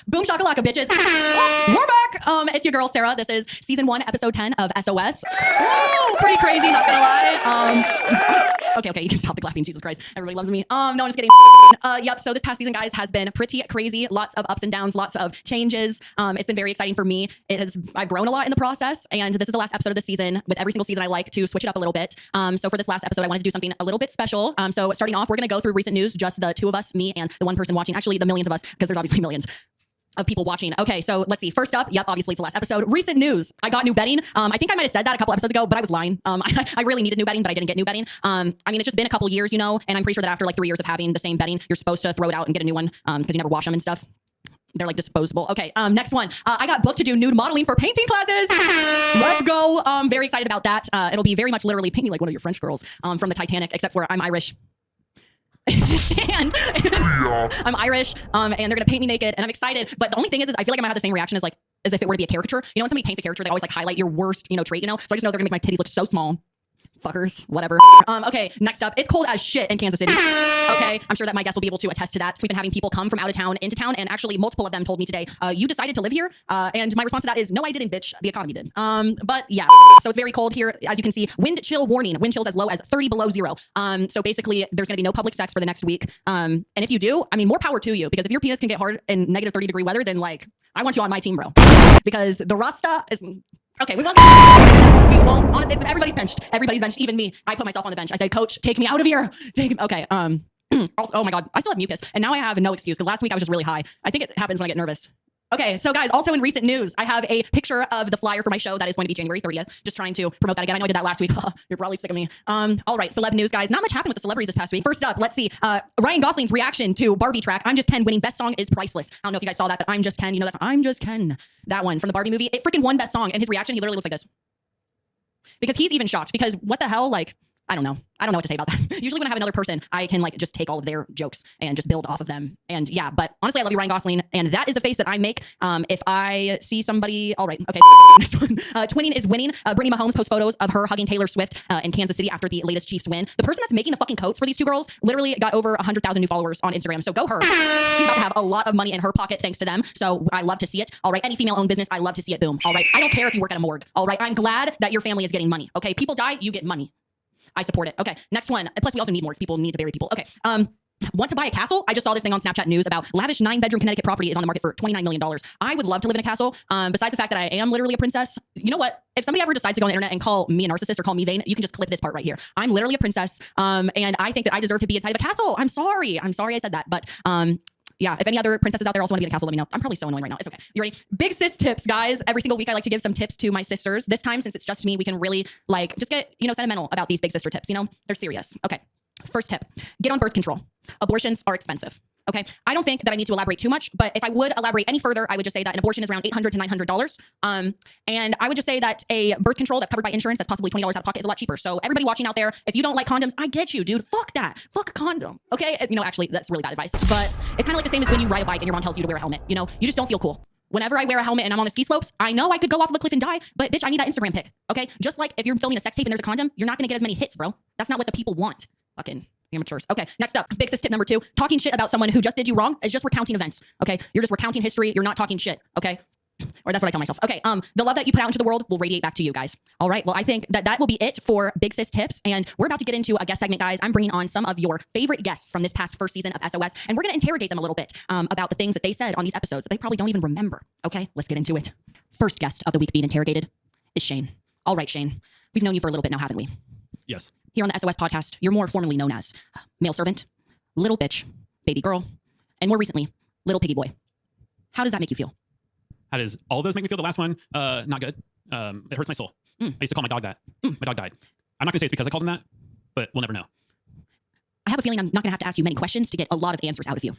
Boom shakalaka, bitches. Oh, we're back. It's your girl, Sarah. This is season 1, episode 10 of SOS. Woo, pretty crazy, not gonna lie. Okay, you can stop the clapping. Jesus Christ. Everybody loves me. No, I'm just kidding. Yep, so this past season, guys, has been pretty crazy. Lots of ups and downs, lots of changes. It's been very exciting for me. I've grown a lot in the process, and this is the last episode of the season. With every single season, I like to switch it up a little bit. So for this last episode, I wanted to do something a little bit special. So starting off, we're gonna go through recent news, just the two of us, me and the one person watching. Actually, the millions of us, because there's obviously millions of people watching. Okay, so let's see. First up, yep, obviously it's the last episode. Recent news. I got new bedding. I think I might have said that a couple episodes ago, but I was lying. I really needed new bedding, but I didn't get new bedding. I mean, it's just been a couple years, you know, and I'm pretty sure that after like 3 years of having the same bedding, you're supposed to throw it out and get a new one because you never wash them and stuff. They're like disposable. Okay, next one. I got booked to do nude modeling for painting classes. Let's go. Very excited about that. It'll be very much literally painting like one of your French girls from the Titanic, except for I'm Irish. and I'm Irish, and they're gonna paint me naked, and I'm excited. But the only thing is I feel like I might have the same reaction as if it were to be a caricature. You know, when somebody paints a caricature, they always like highlight your worst, trait. So I just know they're gonna make my titties look so small. Fuckers, whatever. Okay, next up, it's cold as shit in Kansas City. Okay, I'm sure that my guests will be able to attest to that. We've been having people come from out of town into town, and actually multiple of them told me today, you decided to live here? And my response to that is, no, I didn't, bitch. The economy did. But yeah, so it's very cold here. As you can see, wind chill warning. Wind chills as low as 30 below zero. So basically, there's gonna be no public sex for the next week. And if you do, I mean, more power to you, because if your penis can get hard in negative 30-degree weather, then like, I want you on my team, bro. Because the Rasta is... Okay, we won't. It's everybody's benched. Everybody's benched, even me. I put myself on the bench. I said, Coach, take me out of here. Okay. Also, oh my God, I still have mucus, and now I have no excuse. Because last week I was just really high. I think it happens when I get nervous. Okay, so guys, also in recent news, I have a picture of the flyer for my show that is going to be January 30th. Just trying to promote that again. I know I did that last week. You're probably sick of me. All right, celeb news, guys. Not much happened with the celebrities this past week. First up, let's see. Ryan Gosling's reaction to Barbie track, I'm Just Ken, winning Best Song is priceless. I don't know if you guys saw that, but I'm Just Ken. You know that song? I'm Just Ken. That one from the Barbie movie. It freaking won Best Song, and his reaction, he literally looks like this. Because he's even shocked, because what the hell, like... I don't know what to say about that. Usually when I have another person, I can like just take all of their jokes and just build off of them. And yeah, but honestly, I love you, Ryan Gosling. And that is the face that I make if I see somebody. All right. Okay. Next one. Twinning is winning. Brittany Mahomes posts photos of her hugging Taylor Swift in Kansas City after the latest Chiefs win. The person that's making the fucking coats for these two girls literally got over 100,000 new followers on Instagram. So go her. She's about to have a lot of money in her pocket thanks to them. So I love to see it. All right. Any female-owned business, I love to see it boom. All right. I don't care if you work at a morgue. All right. I'm glad that your family is getting money. Okay. People die, you get money. I support it. Okay, next one. Plus, we also need more. People need to bury people. Okay. Want to buy a castle? I just saw this thing on Snapchat News about lavish 9-bedroom Connecticut property is on the market for $29 million. I would love to live in a castle. Besides the fact that I am literally a princess, you know what? If somebody ever decides to go on the internet and call me a narcissist or call me vain, you can just clip this part right here. I'm literally a princess, and I think that I deserve to be inside of a castle. I'm sorry I said that, but yeah, if any other princesses out there also want to be in a castle, let me know. I'm probably so annoying right now. It's okay. You ready? Big sis tips, guys. Every single week I like to give some tips to my sisters. This time, since it's just me, we can really like just get, sentimental about these big sister tips. They're serious. Okay. First tip, get on birth control. Abortions are expensive. Okay. I don't think that I need to elaborate too much, but if I would elaborate any further, I would just say that an abortion is around $800 to $900. And I would just say that a birth control that's covered by insurance, that's possibly $20 out of pocket, is a lot cheaper. So everybody watching out there, if you don't like condoms, I get you, dude. Fuck that. Fuck a condom. Okay. Actually, that's really bad advice, but it's kind of like the same as when you ride a bike and your mom tells you to wear a helmet. You just don't feel cool. Whenever I wear a helmet and I'm on the ski slopes, I know I could go off the cliff and die, but bitch, I need that Instagram pic. Okay. Just like if you're filming a sex tape and there's a condom, you're not going to get as many hits, bro. That's not what the people want. Fucking amateurs. Okay, next up, big sis tip number 2. Talking shit about someone who just did you wrong is just recounting events. Okay, you're just recounting history. You're not talking shit. Okay, or that's what I tell myself. Okay, the love that you put out into the world will radiate back to you guys. All right, well, I think that will be it for big sis tips, and we're about to get into a guest segment, guys. I'm bringing on some of your favorite guests from this past first season of SOS, and we're going to interrogate them a little bit about the things that they said on these episodes that they probably don't even remember. Okay, let's get into it. First guest of the week being interrogated is Shane. All right, Shane, we've known you for a little bit now, haven't we? Yes. Here on the SOS podcast, you're more formally known as male servant, little bitch, baby girl, and more recently, little piggy boy. How does that make you feel? How does all those make me feel? The last one, not good. It hurts my soul. I used to call my dog that. My dog died. I'm not gonna say it's because I called him that, but we'll never know. I have a feeling I'm not gonna have to ask you many questions to get a lot of answers out of you.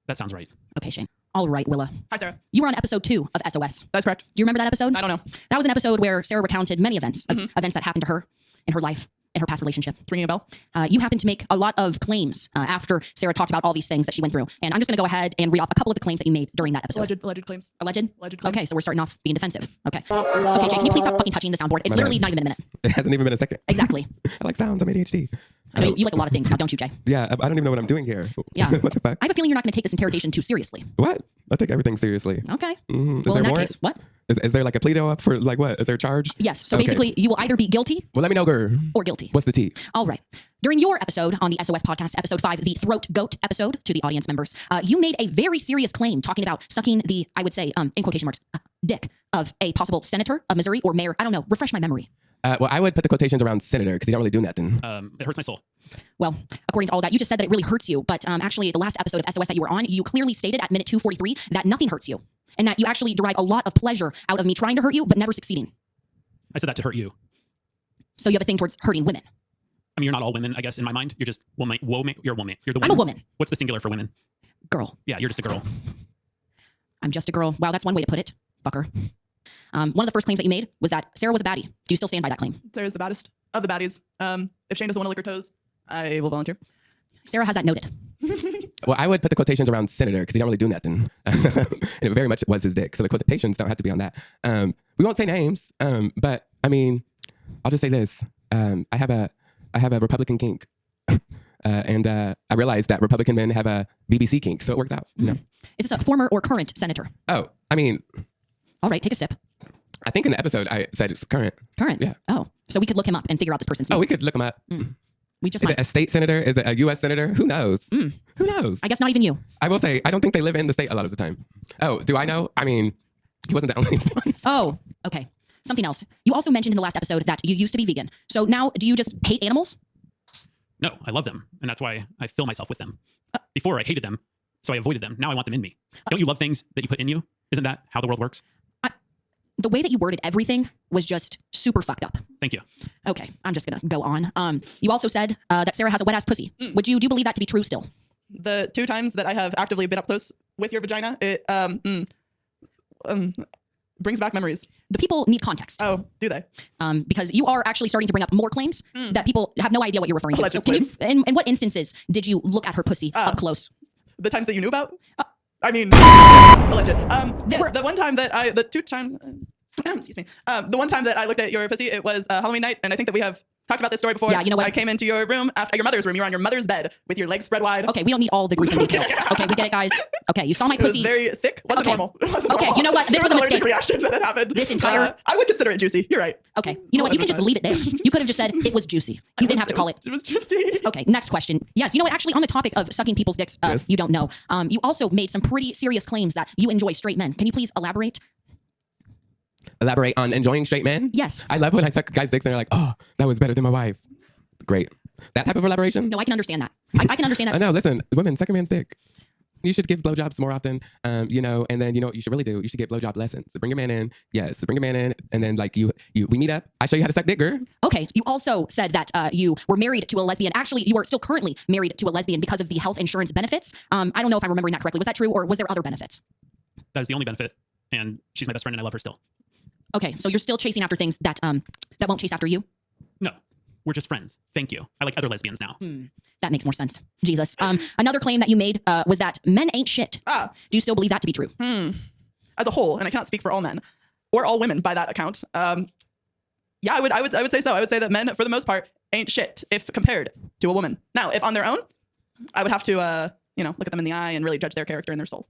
That sounds right. Okay, Shane. All right, Willa. Hi, Sarah. You were on episode 2 of SOS. That's correct. Do you remember that episode? I don't know. That was an episode where Sarah recounted many events, events that happened to her in her life. in her past relationship. It's ringing a bell. You happened to make a lot of claims after Sarah talked about all these things that she went through. And I'm just going to go ahead and read off a couple of the claims that you made during that episode. Alleged claims. Alleged? Alleged claims. Okay, so we're starting off being defensive. Okay. Okay, Jay, can you please stop fucking touching the soundboard? It's My literally bad. not even been a minute. It hasn't even been a second. Exactly. I like sounds. I'm ADHD. I know you like a lot of things now, don't you, Jay? Yeah, I don't even know what I'm doing here. Yeah. What the fuck? I have a feeling you're not going to take this interrogation too seriously. What? I take everything seriously. Okay. Mm-hmm. Is Well, there in that warrant? case, what? Is there like a plea deal up for like what? Is there a charge? Yes. So Okay. basically, you will either be guilty Well, let me know, girl. or guilty. What's the tea? All right. During your episode on the SOS podcast, episode 5, the Throat Goat episode, to the audience members, you made a very serious claim talking about sucking the, I would say, in quotation marks, dick of a possible senator of Missouri or mayor. I don't know. Refresh my memory. Well, I would put the quotations around senator because he don't really do nothing. It hurts my soul. Well, according to all that, you just said that it really hurts you. But actually, the last episode of SOS that you were on, you clearly stated at minute 243 that nothing hurts you. And that you actually derive a lot of pleasure out of me trying to hurt you, but never succeeding. I said that to hurt you. So you have a thing towards hurting women. I mean, you're not all women, I guess, in my mind. You're just woman. You're a woman. You're the I'm woman. a woman. What's the singular for women? Girl. Yeah, you're just a girl. I'm just a girl. Wow, that's one way to put it. Fucker. One of the first claims that you made was that Sarah was a baddie. Do you still stand by that claim? Sarah's the baddest of the baddies. If Shane doesn't want to lick her toes, I will volunteer. Sarah has that noted. Well, I would put the quotations around senator because he don't really do nothing. And it very much was his dick. So the quotations don't have to be on that. We won't say names, but I mean, I'll just say this. I have a Republican kink. And I realized that Republican men have a BBC kink, so it works out. You know? Is this a former or current senator? Oh, I mean, All right, take a sip. I think in the episode I said it's current. Current? Yeah. Oh, so we could look him up and figure out this person's name. Oh, we could look him up. We just Is might. it a state senator? Is it a U.S. senator? Who knows? Who knows? I guess not even you. I will say, I don't think they live in the state a lot of the time. Oh, do I know? I mean, he wasn't the only one. Oh, okay. Something else. You also mentioned in the last episode that you used to be vegan. So now, do you just hate animals? No, I love them. And that's why I fill myself with them. Before, I hated them, so I avoided them. Now I want them in me. Don't you love things that you put in you? Isn't that how the world works? The way that you worded everything was just super fucked up. Thank you. Okay, I'm just gonna go on. You also said that Sarah has a wet ass pussy. Do you believe that to be true still? The 2 times that I have actively been up close with your vagina, it brings back memories. The people need context. Oh, do they? Because you are actually starting to bring up more claims that people have no idea what you're referring to. Alleged So can you, claims. in what instances did you look at her pussy up close? The times that you knew about? I mean, alleged. Yes, the one time that the 2 times, excuse me. The one time that I looked at your pussy, it was Halloween night, and I think that we have talked about this story before. Yeah, you know what? I came into your room, after your mother's room. You were on your mother's bed with your legs spread wide. Okay, we don't need all the gruesome details. Okay, we get it, guys. Okay, you saw my It was pussy. very thick. Wasn't Okay. normal. It wasn't Okay, normal. you know what? This There was a an allergic mistake. reaction that had happened. This entire- I would consider it juicy. You're right. Okay, you know what? You can just leave it there. You could have just said it was juicy. You didn't have to call it. It was juicy. Okay, next question. Yes, you know what? Actually, on the topic of sucking people's dicks, Yes. you don't know. You also made some pretty serious claims that you enjoy straight men. Can you please elaborate? Elaborate on enjoying straight men? Yes. I love when I suck guys' dicks and they're like, oh, that was better than my wife. Great. That type of elaboration? No, I can understand that. I can understand I that. know. Listen, women, suck a man's dick. You should give blowjobs more often, and then you know what you should really do? You should get blowjob lessons. So bring your man in. Yes, bring your man in, and then like we meet up. I show you how to suck dick, girl. Okay, you also said that you were married to a lesbian. Actually, you are still currently married to a lesbian because of the health insurance benefits. I don't know if I'm remembering that correctly. Was that true, or was there other benefits? That is the only benefit. And she's my best friend and I love her still. Okay, so you're still chasing after things that that won't chase after you? No, we're just friends. Thank you. I like other lesbians now. That makes more sense. Jesus. Another claim that you made was that men ain't shit. Do you still believe that to be true? As a whole, and I cannot speak for all men or all women by that account. Yeah, I would say so. I would say that men, for the most part, ain't shit if compared to a woman. Now, if on their own, I would have to look at them in the eye and really judge their character and their soul.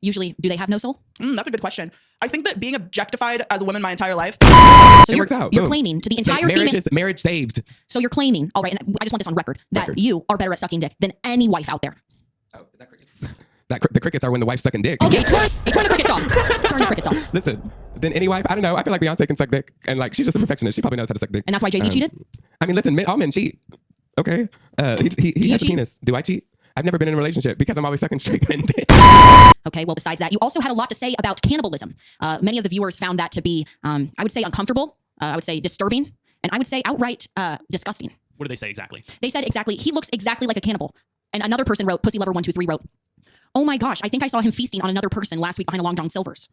Usually, do they have no soul? That's a good question. I think that being objectified as a woman my entire life. So It works out. You're Boom. claiming to the So entire female. marriage saved. So you're claiming, all right, and I just want this on record, that Record. you are better at sucking dick than any wife out there. Oh, is that crickets? The crickets are when the wife's sucking dick. Okay, turn the crickets off. Turn the crickets off. Listen, then any wife, I don't know. I feel like Beyonce can suck dick, and like she's just a perfectionist. She probably knows how to suck dick. And that's why Jay-Z cheated? I mean, listen, all men cheat. Okay, he you has a cheat? penis. Do I cheat? I've never been in a relationship because I'm always sucking straight men dick. Okay, well, besides that, you also had a lot to say about cannibalism. Many of the viewers found that to be, I would say, uncomfortable. I would say disturbing. And I would say outright disgusting. What do they say exactly? They said exactly, he looks exactly like a cannibal. And another person wrote, Pussy Lover 123 wrote, oh my gosh, I think I saw him feasting on another person last week behind a Long John Silver's.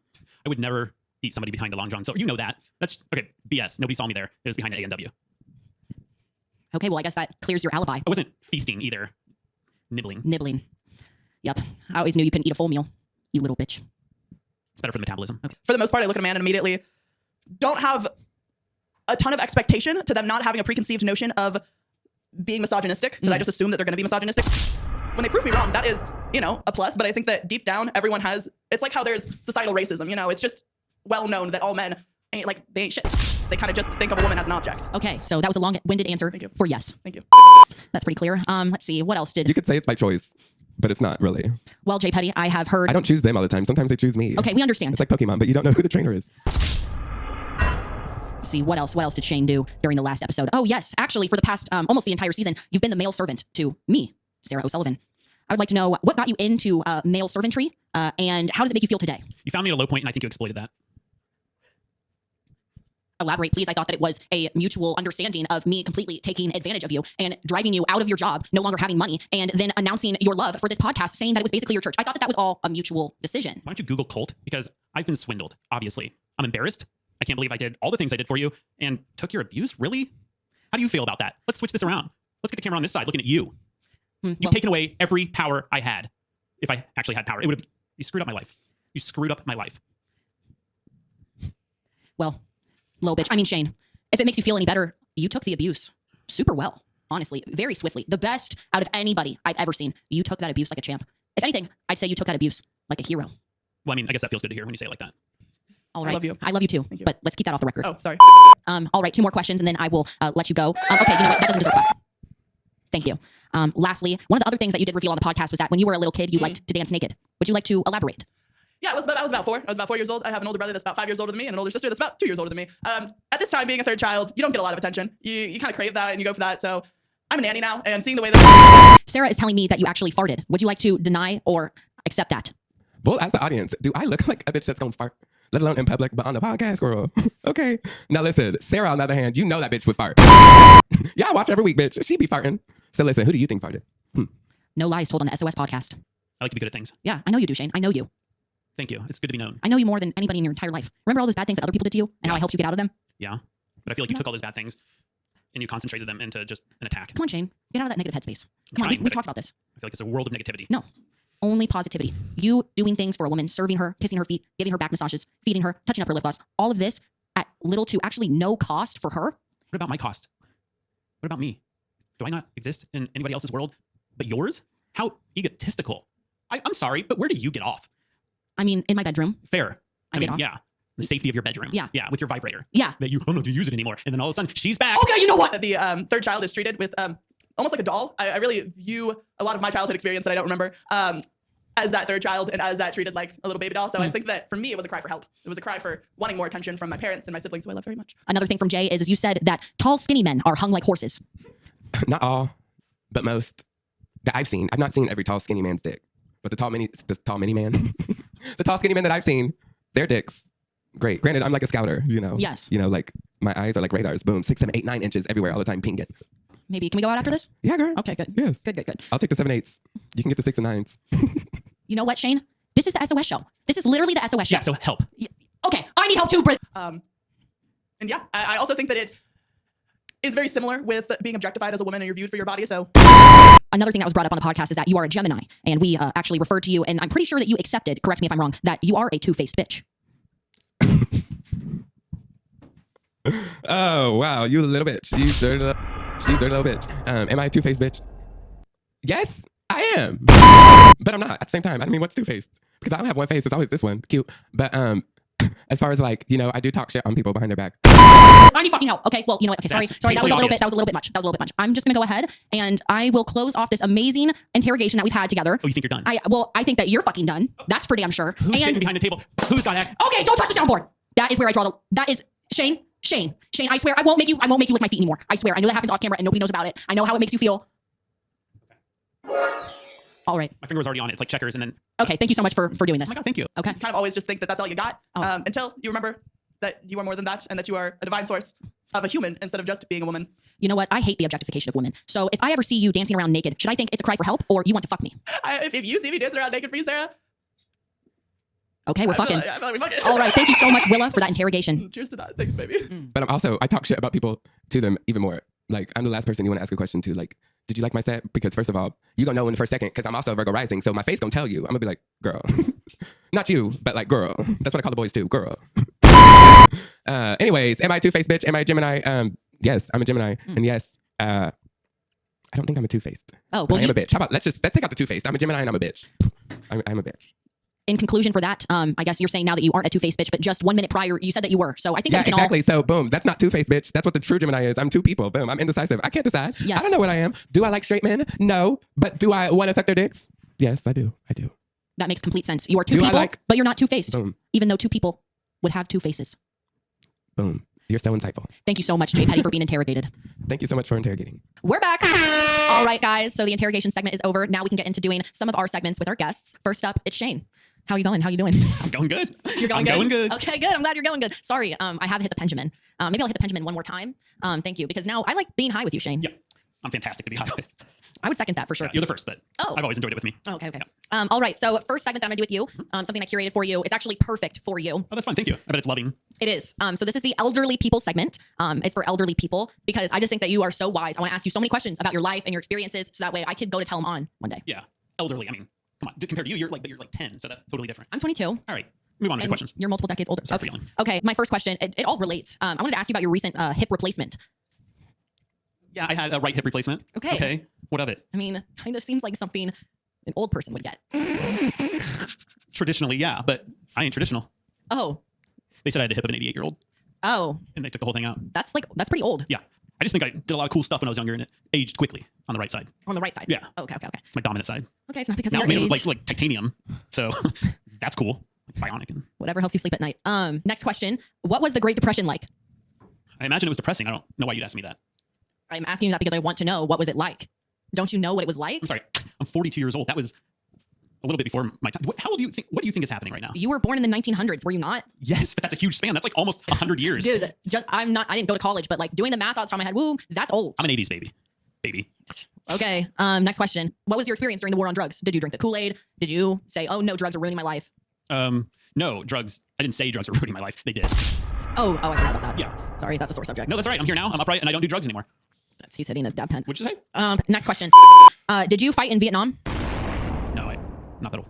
I would never eat somebody behind a Long John. So you know that. That's okay. BS. Nobody saw me there. It was behind an A&W. Okay, well, I guess that clears your alibi. I wasn't feasting either. Nibbling. Nibbling. Yep. I always knew you couldn't eat a full meal, you little bitch. It's better for the metabolism. Okay. For the most part, I look at a man and immediately don't have a ton of expectation to them not having a preconceived notion of being misogynistic, because I just assume that they're going to be misogynistic. When they prove me wrong, that is, you know, a plus. But I think that deep down, everyone has, it's like how there's societal racism, you know, it's just well known that all men ain't like, they ain't shit. They kind of just think of a woman as an object. Okay, so that was a long-winded answer Thank you. for yes. Thank you. That's pretty clear. Let's see, what else did... You could say it's by choice, but it's not really. Well, Jay Petty, I have heard... I don't choose them all the time. Sometimes they choose me. Okay, we understand. It's like Pokemon, but you don't know who the trainer is. Let's see, what else did Shane do during the last episode? Oh, yes, actually, for the past, almost the entire season, you've been the male servant to me, Sarah O'Sullivan. I would like to know what got you into male servantry, and how does it make you feel today? You found me at a low point, and I think you exploited that. Elaborate, please. I thought that it was a mutual understanding of me completely taking advantage of you and driving you out of your job, no longer having money, and then announcing your love for this podcast, saying that it was basically your church. I thought that that was all a mutual decision. Why don't you Google cult? Because I've been swindled, obviously. I'm embarrassed. I can't believe I did all the things I did for you and took your abuse. Really? How do you feel about that? Let's switch this around. Let's get the camera on this side looking at you. You've taken away every power I had. If I actually had power, it would have, you screwed up my life. You screwed up my life. Well, low bitch. I mean, Shane, if it makes you feel any better, you took the abuse super well, honestly, very swiftly. The best out of anybody I've ever seen. You took that abuse like a champ. If anything, I'd say you took that abuse like a hero. Well, I mean, I guess that feels good to hear when you say it like that. All right. I love you. I love you too. Thank you. But let's keep that off the record. Oh, sorry. All right, 2 more questions and then I will let you go. Okay, you know what? That doesn't deserve class. Thank you. Lastly, one of the other things that you did reveal on the podcast was that when you were a little kid, you liked to dance naked. Would you like to elaborate? Yeah, I was about 4. I was about 4 years old. I have an older brother that's about 5 years older than me and an older sister that's about 2 years older than me. At this time, being a third child, you don't get a lot of attention. You kind of crave that and you go for that. So I'm a nanny now, and seeing the way that Sarah is telling me that you actually farted. Would you like to deny or accept that? Well, as the audience, do I look like a bitch that's gonna fart? Let alone in public, but on the podcast, girl. Okay. Now listen, Sarah, on the other hand, you know that bitch would fart. Yeah, I watch every week, bitch. She be farting. So listen, who do you think farted? No lies told on the SOS podcast. I like to be good at things. Yeah, I know you do, Shane. I know you. Thank you. It's good to be known. I know you more than anybody in your entire life. Remember all those bad things that other people did to you and how I helped you get out of them? Yeah. But I feel like you took all those bad things and you concentrated them into just an attack. Come on, Shane. Get out of that negative headspace. I'm Come on, trying, we've but talked about this. I feel like it's a world of negativity. No. Only positivity. You doing things for a woman, serving her, kissing her feet, giving her back massages, feeding her, touching up her lip gloss. All of this at little to actually no cost for her. What about my cost? What about me? Do I not exist in anybody else's world but yours? How egotistical. I'm sorry, but where do you get off? I mean, in my bedroom. Fair. I get off. Yeah. The safety of your bedroom. Yeah. Yeah, with your vibrator. Yeah. That you don't know if you use it anymore. And then all of a sudden, she's back. Okay, you know what? the third child is treated with almost like a doll. I really view a lot of my childhood experience that I don't remember as that third child and as that treated like a little baby doll. So I think that for me, it was a cry for help. It was a cry for wanting more attention from my parents and my siblings, who I love very much. Another thing from Jay is you said that tall, skinny men are hung like horses. Not all, but most that I've seen. I've not seen every tall, skinny man's dick, but the tall, mini man, the tall, skinny men that I've seen, their dicks, great. Granted, I'm like a scouter, you know. Yes. You know, like my eyes are like radars. Boom, 6, 7, 8, 9 inches everywhere all the time, pinging. Maybe, can we go out after this? Yeah, girl. Okay, good. Yes. Good. I'll take the 7, 8s. You can get the 6 and 9s. You know what, Shane? This is the SOS show. This is literally the SOS show. Yeah, so help. Okay, I need help too, Brit. And yeah, I also think that it is very similar with being objectified as a woman and you're viewed for your body. So Another thing that was brought up on the podcast is that you are a Gemini, and we actually referred to you, and I'm pretty sure that you accepted, correct me if I'm wrong, that you are a two-faced bitch. Oh, wow. You a little bitch. You dirty little bitch. Am I a two-faced bitch? Yes, I am. But I'm not at the same time. I mean, what's two-faced? Because I don't have one face. It's always this one. Cute. But as far as like, you know, I do talk shit on people behind their back. I need fucking help. Okay, well, you know what? Okay, sorry. That's That was a little painfully bit much. I'm just gonna go ahead and I will close off this amazing interrogation that we've had together. Oh, you think you're done? I think that you're fucking done. That's for damn sure. Who's sitting behind the table? Who's got act? Okay, don't touch the soundboard. That is where I draw the. That is Shane. I swear I won't make you lick my feet anymore. I swear. I know that happens off camera and nobody knows about it. I know how it makes you feel. All right. My finger was already on it. It's like checkers, and then Okay. Thank you so much for doing oh this. my god, thank you. Okay. kind of always just think that that's all you got Oh. until you remember that you are more than that and that you are a divine source of a human instead of just being a woman. You know what? I hate the objectification of women. So if I ever see you dancing around naked, should I think it's a cry for help or you want to fuck me? If you see me dancing around naked for you, Sarah, Okay, we're fucking. I feel like we're fucking. All right. Thank you so much, Willa, for that interrogation. Cheers to that. Thanks, baby. But I talk shit about people to them even more. Like, I'm the last person you want to ask a question to. Like, did you like my set? Because first of all, you gonna know in the first second because I'm also a Virgo rising. So my face gonna tell you. I'm gonna be like, girl. Not you, but like, girl. That's what I call the boys too, girl. Anyways, am I a two-faced bitch? Am I a Gemini? Yes, I'm a Gemini. And yes, I don't think I'm a two-faced. Oh, but well, I am a bitch. How about, let's take out the two-faced. I'm a Gemini and I'm a bitch. I'm a bitch. In conclusion for that, I guess you're saying now that you aren't a two-faced bitch, but just 1 minute prior, you said that you were. So I think that we can exactly. So boom, that's not two-faced bitch. That's what the true Gemini is. I'm two people. Boom, I'm indecisive. I can't decide. Yes. I don't know what I am. Do I like straight men? No. But do I want to suck their dicks? Yes, I do. I do. That makes complete sense. You are two people, but you're not two-faced. Boom. Even though two people would have two faces. Boom. You're so insightful. Thank you so much, Jay Petty, for being interrogated. Thank you so much for interrogating. We're back. All right, guys. So the interrogation segment is over. Now we can get into doing some of our segments with our guests. First up, it's Shane. How you going? How you doing? I'm going good. You're going I'm good? going good. Okay, good. I'm glad you're going good. Sorry, I have hit the Benjamin. Maybe I'll hit the Benjamin one more time. Thank you, because now I like being high with you, Shane. Yeah, I'm fantastic to be high with. I would second that for sure. Yeah, you're the first, but I've always enjoyed it with me. Oh, okay. All right. So first segment that I'm gonna do with you, something I curated for you. It's actually perfect for you. Oh, that's fun. Thank you. I bet it's loving. It is. So this is the elderly people segment. It's for elderly people because I just think that you are so wise. I want to ask you so many questions about your life and your experiences, so that way I could go to tell them on one day. Yeah, elderly. I mean, come on. Compared to you, you're like 10, so that's totally different. I'm 22. All right, move on to the questions. You're multiple decades older. Sorry for yelling. Okay. My first question. It all relates. I wanted to ask you about your recent hip replacement. Yeah, I had a right hip replacement. Okay. Okay. What of it? I mean, kind of seems like something an old person would get. Traditionally, yeah, but I ain't traditional. Oh. They said I had the hip of an 88-year-old, Oh. and they took the whole thing out. That's pretty old. Yeah. I just think I did a lot of cool stuff when I was younger, and it aged quickly on the right side. On the right side. Yeah. Okay. It's my dominant side. Okay. It's not because Now of I'm your made age. of like titanium, so that's cool. Like bionic. And Whatever helps you sleep at night. Next question. What was the Great Depression like? I imagine it was depressing. I don't know why you'd ask me that. I'm asking you that because I want to know, what was it like? Don't you know what it was like? I'm sorry. I'm 42 years old. That was a little bit before my time. How old do you think? What do you think is happening right now? You were born in the 1900s, were you not? Yes, but that's a huge span. That's like almost 100 years. Dude, I didn't go to college, but like doing the math outside my head, woo, that's old. I'm an 80s baby. Baby. Okay. Next question. What was your experience during the war on drugs? Did you drink the Kool-Aid? Did you say, oh no, drugs are ruining my life? No, drugs. I didn't say drugs are ruining my life. They did. Oh, I forgot about that. Yeah. Sorry, that's a sore subject. No, that's right. I'm here now. I'm upright and I don't do drugs anymore. He's hitting a dab pen. What'd you say? Next question. Did you fight in Vietnam? No, not that old.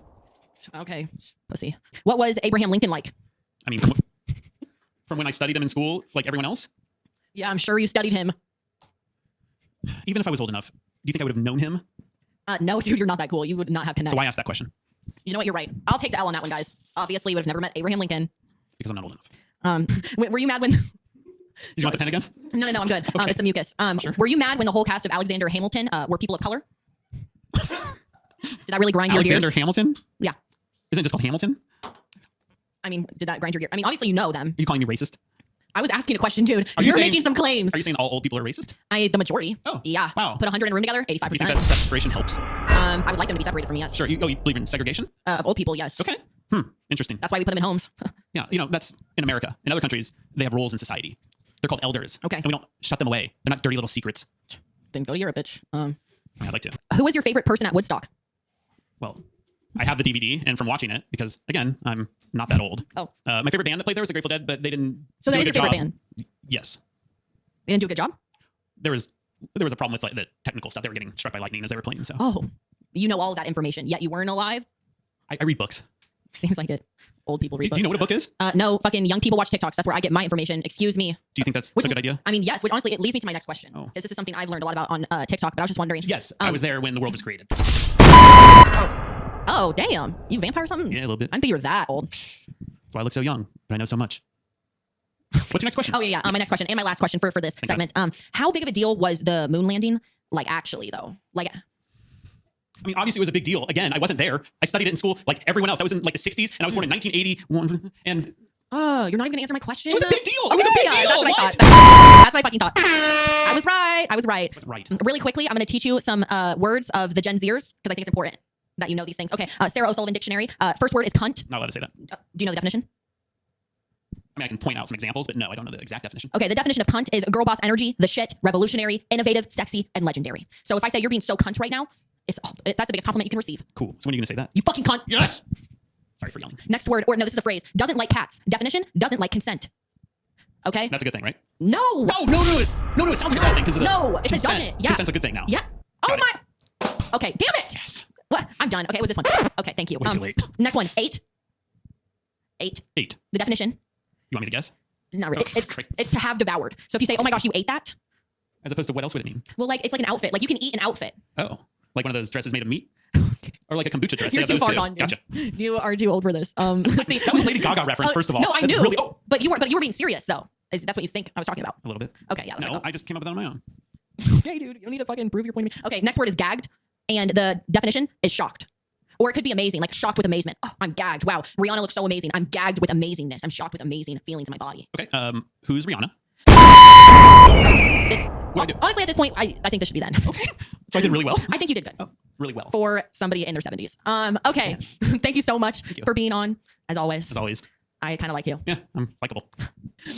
Okay. Pussy. What was Abraham Lincoln like? I mean, from when I studied him in school, like everyone else, Yeah, I'm sure you studied him. even if I was old enough, do you think I would have known him? No, dude, you're not that cool. You would not have connects. So why ask that question? You know what? You're right. I'll take the L on that one, guys. Obviously, would have never met Abraham Lincoln. Because I'm not old enough. Were you mad when... Did you want the pen again? No, I'm good. Okay. It's the mucus. Sure. Were you mad when the whole cast of Alexander Hamilton were people of color? Did that really grind your Alexander gears? Hamilton? Yeah. Isn't it just called Hamilton? Are I mean, did that grind your gears? I mean, obviously you know them. you calling me racist? I was asking a question, dude. Are you You're saying- making some claims. Are you saying all old people are racist? The majority. Oh, Yeah. wow. Put 100 in a room together, Do you think 85%. that separation helps? I would like them to be separated from me, yes. Sure. You believe in segregation? Of old people, yes. Okay. Interesting. That's why we put them in homes. Yeah. That's in America. In other countries, they have roles in society. They're called elders. Okay. And we don't shut them away. They're not dirty little secrets. Then go to Europe, bitch. I'd like to. Who was your favorite person at Woodstock? Well, I have the DVD, and from watching it, because again, I'm not that old. Oh. My favorite band that played there was the Grateful Dead, but they didn't. So do that a is your good favorite job. band? Yes. They didn't do a good job? There was a problem with like the technical stuff. They were getting struck by lightning as they were playing. So Oh, you know all of that information, yet you weren't alive? I read books. Seems like it. Old people read Do books. you know what a book is? No, fucking young people watch TikToks. That's where I get my information. Excuse me. Do you think that's Which- a good idea? I mean, yes, which honestly, it leads me to my next question. Oh. Because this is something I've learned a lot about on TikTok, but I was just wondering. Yes, I was there when the world was created. Oh, damn. You vampire or something? Yeah, a little bit. I didn't think you were that old. That's why I look so young, but I know so much. What's your next question? Oh, yeah. My next question and my last question for this segment. How big of a deal was the moon landing? Like, actually, though? Like, I mean, obviously it was a big deal. Again, I wasn't there. I studied it in school like everyone else. I was in like the 60s, and I was born in 1981. And oh, you're not even gonna answer my question? it was a big deal. It was a big deal. That's what I What? thought. That's what I fucking thought. I was right. I was right. Really quickly, I'm gonna teach you some words of the Gen Zers because I think it's important that you know these things. Okay, Sarah O'Sullivan Dictionary. First word is cunt. Not allowed to say that. Do you know the definition? I mean, I can point out some examples, but no, I don't know the exact definition. Okay, the definition of cunt is girl boss energy, the shit, revolutionary, innovative, sexy, and legendary. So if I say you're being so cunt right now, that's the biggest compliment you can receive. Cool. So when are you going to say that? You fucking cunt. Yes. Sorry for yelling. Next word, or no, this is a phrase. Doesn't like cats. Definition, doesn't like consent. Okay. That's a good thing, right? No. No. It sounds like a bad thing because of the No, it consent. doesn't. Yeah. Consent's a good thing now. Yeah. Oh Got it. my. Okay. Damn it. Yes. What? I'm done. Okay. It was this one. Okay. Thank you. Way too late. Next one. 8. 8. 8. The definition. You want me to guess? Not really. Oh, great. It's to have devoured. So if you say, "Oh my gosh, you ate that," As opposed to what else would it mean? well, like it's like an outfit. Like you can eat an outfit. Oh, like one of those dresses made of meat? Or like a kombucha dress. You're They too have those far too. gone. Dude. Gotcha. You are too old for this. Let's see. That was a Lady Gaga reference, first of all. No, I That's knew. Really, But you were being serious though. That's what you think I was talking about. a little bit. Okay. Yeah. That's No, what I just came up with that on my own. okay, dude. You don't need to fucking prove your point to me. Okay. Next word is gagged, and the definition is shocked. Or it could be amazing, like shocked with amazement. Oh, I'm gagged. Wow, Rihanna looks so amazing. I'm gagged with amazingness. I'm shocked with amazing feelings in my body. Okay. Who's Rihanna? This What'd I do? honestly, at this point, I think this should be then. Okay. So I did really well. I think you did good Oh, really well. for somebody in their 70s. Okay, thank you so much you. for being on. As always, As always. I kind of like you. Yeah, I'm likable.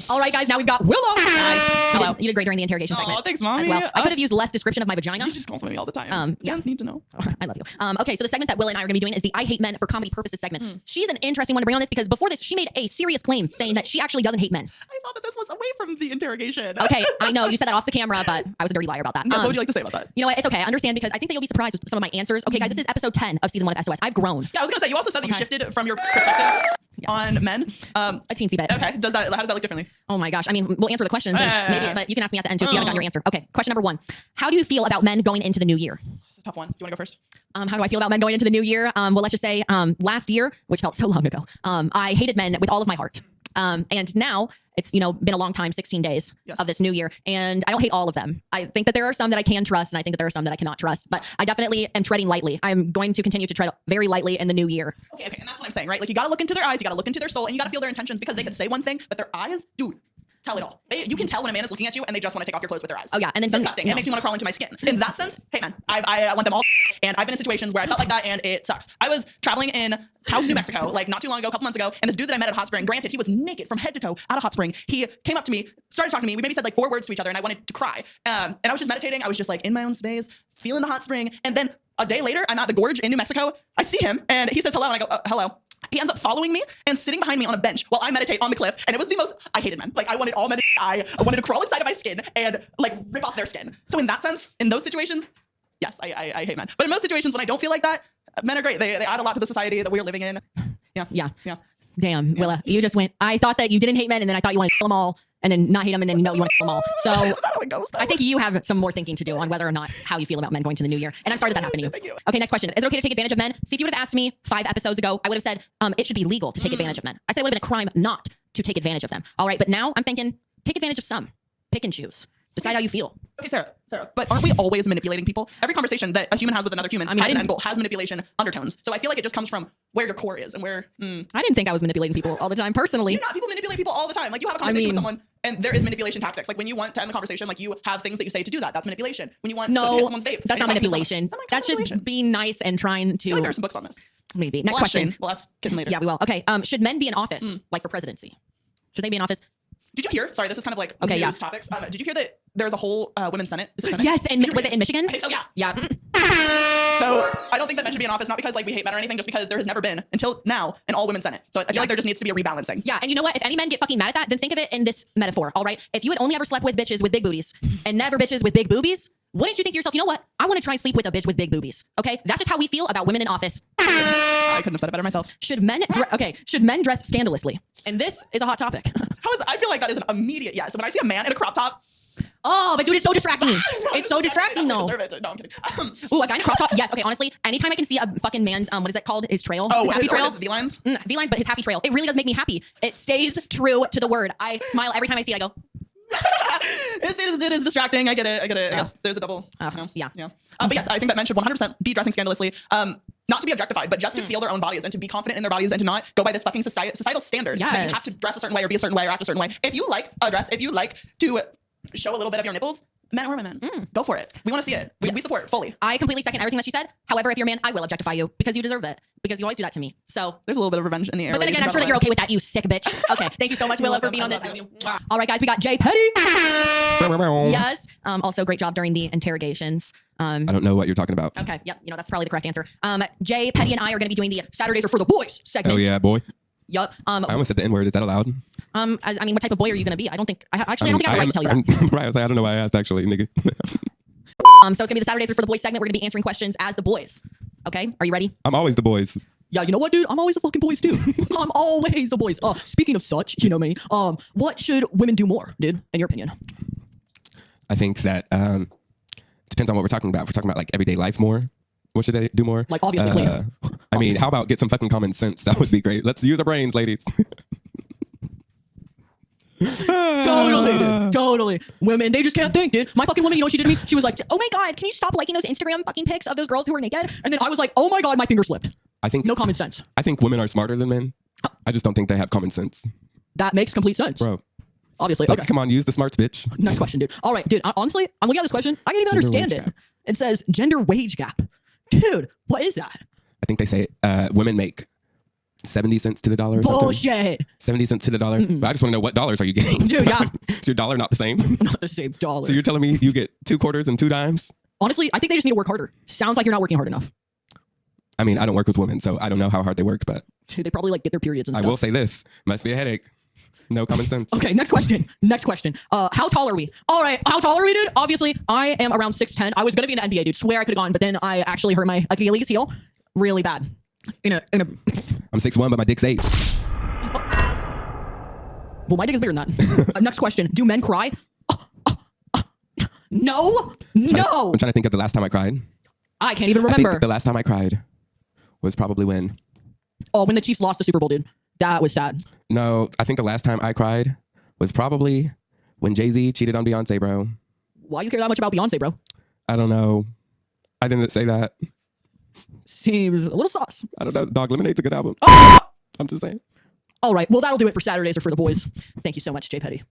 All right, guys, now we've got Willow. Hi. Hello. You did great during the interrogation segment. Oh, thanks, mommy. As well. I could have used less description of my vagina. You just compliment me all the time. Yeah. Fans need to know. I love you. Okay, so the segment that Willa and I are going to be doing is the I Hate Men for Comedy Purposes segment. She's an interesting one to bring on this because before this, she made a serious claim saying that she actually doesn't hate men. I thought that this was away from the interrogation. Okay, I know you said that off the camera, but I was a dirty liar about that. Yes, what would you like to say about that? You know what? It's okay. I understand because I think that you'll be surprised with some of my answers. Okay, guys, this is episode 10 of season 1 of SOS. I've grown. Yeah, I was gonna say you also said that you Okay. shifted from your perspective on men. A teensy bit. Okay, how does that look differently? Oh my gosh. I mean, we'll answer the questions and maybe, but you can ask me at the end too if you haven't gotten your answer. Okay, question number 1. How do you feel about men going into the new year? It's a tough one. Do you want to go first? How do I feel about men going into the new year? Well, let's just say last year, which felt so long ago, I hated men with all of my heart. And now it's, been a long time, 16 days Yes. of this new year. And I don't hate all of them. I think that there are some that I can trust and I think that there are some that I cannot trust, but I definitely am treading lightly. I'm going to continue to tread very lightly in the new year. Okay, and that's what I'm saying, right? Like you gotta look into their eyes, you gotta look into their soul, and you gotta feel their intentions because they could say one thing, but their eyes, dude, tell it all. You can tell when a man is looking at you and they just want to take off your clothes with their eyes. Oh yeah. And then Disgusting. It makes me want to crawl into my skin. In that sense, hey man, I want them all. And I've been in situations where I felt like that and it sucks. I was traveling in Taos, New Mexico, like not too long ago, a couple months ago, and this dude that I met at a hot spring, granted, he was naked from head to toe at a hot spring. He came up to me, started talking to me. We maybe said like 4 words to each other and I wanted to cry. And I was just meditating. I was just like in my own space, feeling the hot spring. And then a day later, I'm at the gorge in New Mexico. I see him and he says hello and I go, hello. He ends up following me and sitting behind me on a bench while I meditate on the cliff. And it was the most, I hated men. Like I wanted all men, I wanted to crawl inside of my skin and like rip off their skin. So in that sense, in those situations, yes, I hate men. But in most situations when I don't feel like that, men are great. They add a lot to the society that we're living in. Yeah. Damn, Willa, you just went, I thought that you didn't hate men and then I thought you wanted to kill them all and then not hate them and then you want to kill them all. So Isn't that how it goes, though? I think you have some more thinking to do on whether or not how you feel about men going to the new year. And I'm sorry that happened to you. Thank you. Okay, next question. Is it okay to take advantage of men? See, if you would have asked me 5 episodes ago, I would have said it should be legal to take advantage of men. I said it would have been a crime not to take advantage of them. All right, but now I'm thinking take advantage of some. Pick and choose. Decide how you feel. Okay, Sarah, but aren't we always manipulating people? Every conversation that a human has with another human has an end goal, has manipulation undertones. So I feel like it just comes from where your core is and where... I didn't think I was manipulating people all the time personally. You're not. People manipulate people all the time. Like you have a conversation with someone and there is manipulation tactics. Like when you want to end the conversation, like you have things that you say to do that. That's manipulation. When you want to hit someone's vape. That's not manipulation. That's just being nice and trying to... I feel like there are some books on this. Maybe. Next We'll ask question. Shane. We'll ask Kitten later. Yeah, we will. Okay. Should men be in office, like for presidency? Should they be in office? Did you hear? Sorry, this is kind of like Okay, news topics. Did you hear that there's a whole women's senate? Is it Senate? Yes, and was it in Michigan? I think so, yeah. Yeah. So I don't think that men should be in office, not because like we hate men or anything, just because there has never been until now an all women senate. So I feel like there just needs to be a rebalancing. Yeah, and you know what? If any men get fucking mad at that, then think of it in this metaphor, all right? If you had only ever slept with bitches with big booties and never bitches with big boobies, wouldn't you think to yourself, you know what? I want to try and sleep with a bitch with big boobies. Okay? That's just how we feel about women in office. I couldn't have said it better myself. Should men dress scandalously? And this is a hot topic. I feel like that is an immediate yes. When I see a man in a crop top, Oh, but dude, it's so distracting. It's so distracting though. I deserve it. No, I'm kidding. Ooh, a guy in a crop top? Yes. Okay, honestly, anytime I can see a fucking man's, what is that called? His trail? Oh, his happy trail? V-lines? V-lines, but his happy trail. It really does make me happy. It stays true to the word. I smile every time I see it. I go, it is distracting. I get it. I guess there's a double. Yeah. But yes, I think that men should 100% be dressing scandalously. Not to be objectified, but just to feel their own bodies and to be confident in their bodies and to not go by this fucking societal standard that you have to dress a certain way or be a certain way or act a certain way. If you like a dress, if you like to show a little bit of your nipples, men or women, go for it. We want to see it. We support fully. I completely second everything that she said. However, if you're a man, I will objectify you because you deserve it. Because you always do that to me. So there's a little bit of revenge in the air. But then again, I'm sure that you're okay with that, you sick bitch. Okay, thank you so much, Willa, for being on this. All right, guys, we got Jay Petty. Yes. Also, great job during the interrogations. I don't know what you're talking about. Okay, yep, that's probably the correct answer. Jay Petty and I are going to be doing the Saturdays are for the boys segment. Oh yeah, boy. Yup. I almost said the N-word. Is that allowed? I mean, what type of boy are you gonna be? I don't think I have the right to tell you that. Right, I was like, I don't know why I asked actually, nigga. So it's gonna be the Saturdays are for the boys segment. We're gonna be answering questions as the boys. Okay, are you ready? I'm always the boys. Yeah, you know what, dude? I'm always the fucking boys too. I'm always the boys. Speaking of such, you know me. What should women do more, dude? In your opinion? I think that depends on what we're talking about. If we're talking about like everyday life more, what should they do more? Like obviously clean. I mean, how about get some fucking common sense? That would be great. Let's use our brains, ladies. Totally, dude. Totally. Women, they just can't think, dude. My fucking woman, you know what she did to me? She was like, oh my God, can you stop liking those Instagram fucking pics of those girls who are naked? And then I was like, oh my God, my finger slipped. I think no common sense. I think women are smarter than men. I just don't think they have common sense. That makes complete sense. Bro. Obviously. Like, okay. come on, use the smarts, bitch. Next question, dude. All right, dude. Honestly, I'm looking at this question. I can't even understand it. It says gender wage gap. Dude, what is that? I think they say women make 70 cents to the dollar or Bullshit. something. 70 cents to the dollar. But I just want to know what dollars are you getting? Dude, yeah. Is your dollar not the same? Not the same dollar. So you're telling me you get 2 quarters and 2 dimes? Honestly, I think they just need to work harder. Sounds like you're not working hard enough. I mean, I don't work with women, so I don't know how hard they work, but Dude, they probably like get their periods and I stuff. will say this. Must be a headache. No common sense. Okay, next question. Next question. How tall are we? All right, how tall are we, dude? Obviously, I am around 6'10". I was gonna be an NBA, dude. Swear I could have gone, but then I actually hurt my Achilles heel really bad. I'm 6'1", but my dick's 8. Well, my dick is bigger than that. Next question. Do men cry? No. No. I'm trying to think of the last time I cried. I can't even I remember. think the last time I cried was probably when when the Chiefs lost the Super Bowl, dude. That was sad. No, I think the last time I cried was probably when Jay-Z cheated on Beyonce, bro. Why you care that much about Beyonce, bro? I don't know. I didn't say that. Seems a little sus. I don't know. Dog Lemonade's a good album. I'm just saying. All right. Well, that'll do it for Saturdays or for the boys. Thank you so much, Jay Petty.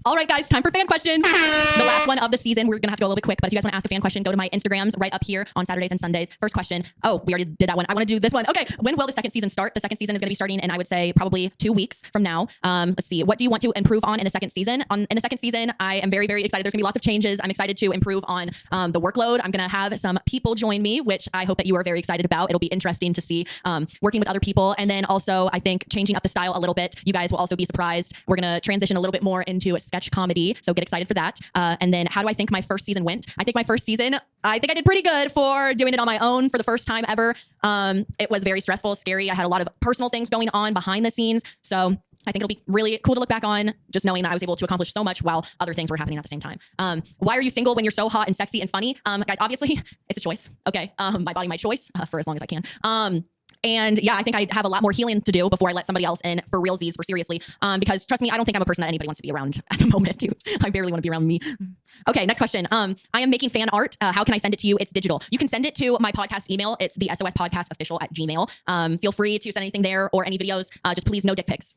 All right, guys, time for fan questions. The last one of the season. We're going to have to go a little bit quick, but if you guys want to ask a fan question, go to my Instagrams right up here on Saturdays and Sundays. First question. Oh, we already did that one. I want to do this one. Okay. When will the second season start? The second season is going to be starting in, I would say, probably 2 weeks from now. Let's see. What do you want to improve on in the second season? In the second season, I am very, very excited. There's going to be lots of changes. I'm excited to improve on the workload. I'm going to have some people join me, which I hope that you are very excited about. It'll be interesting to see working with other people. And then also, I think changing up the style a little bit. You guys will also be surprised. We're going to transition a little bit more into a sketch comedy. So get excited for that. And then how do I think my first season went? I think my first season, I think I did pretty good for doing it on my own for the first time ever. It was very stressful, scary. I had a lot of personal things going on behind the scenes. So I think it'll be really cool to look back on just knowing that I was able to accomplish so much while other things were happening at the same time. Why are you single when you're so hot and sexy and funny? Guys, obviously it's a choice. Okay. My body, my choice for as long as I can. And yeah, I think I have a lot more healing to do before I let somebody else in for realsies, for seriously. Because trust me, I don't think I'm a person that anybody wants to be around at the moment, dude. I barely want to be around me. Okay, next question. I am making fan art. How can I send it to you? It's digital. You can send it to my podcast email. It's the SOS Podcast Official @gmail. Feel free to send anything there or any videos. Just please no dick pics.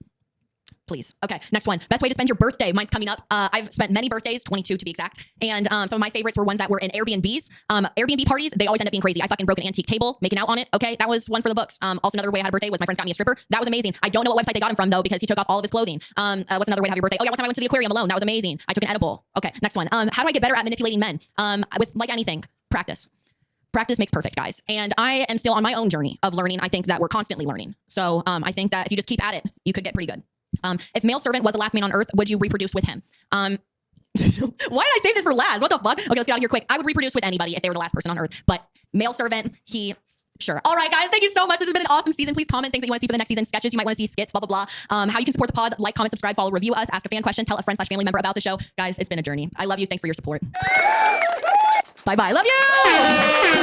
Please. Okay, next one. Best way to spend your birthday. Mine's coming up. I've spent many birthdays, 22 to be exact. And some of my favorites were ones that were in Airbnbs. Airbnb parties, they always end up being crazy. I fucking broke an antique table, making out on it. Okay, that was one for the books. Also, another way I had a birthday was my friends got me a stripper. That was amazing. I don't know what website they got him from though, because he took off all of his clothing. What's another way to have your birthday? Oh yeah, one time I went to the aquarium alone. That was amazing. I took an edible. Okay, next one. How do I get better at manipulating men? With like anything, practice. Practice makes perfect, guys. And I am still on my own journey of learning. I think that we're constantly learning. So I think that if you just keep at it, you could get pretty good. If male servant was the last man on earth, would you reproduce with him? Why did I save this for last? What the fuck? Okay, let's get out of here quick. I would reproduce with anybody if they were the last person on earth. But male servant, sure. All right, guys, thank you so much. This has been an awesome season. Please comment things that you want to see for the next season, sketches you might want to see, skits, blah, blah, blah. How you can support the pod, like, comment, subscribe, follow, review us, ask a fan question, tell a friend/family member about the show. Guys, it's been a journey. I love you. Thanks for your support. Bye-bye. Love you.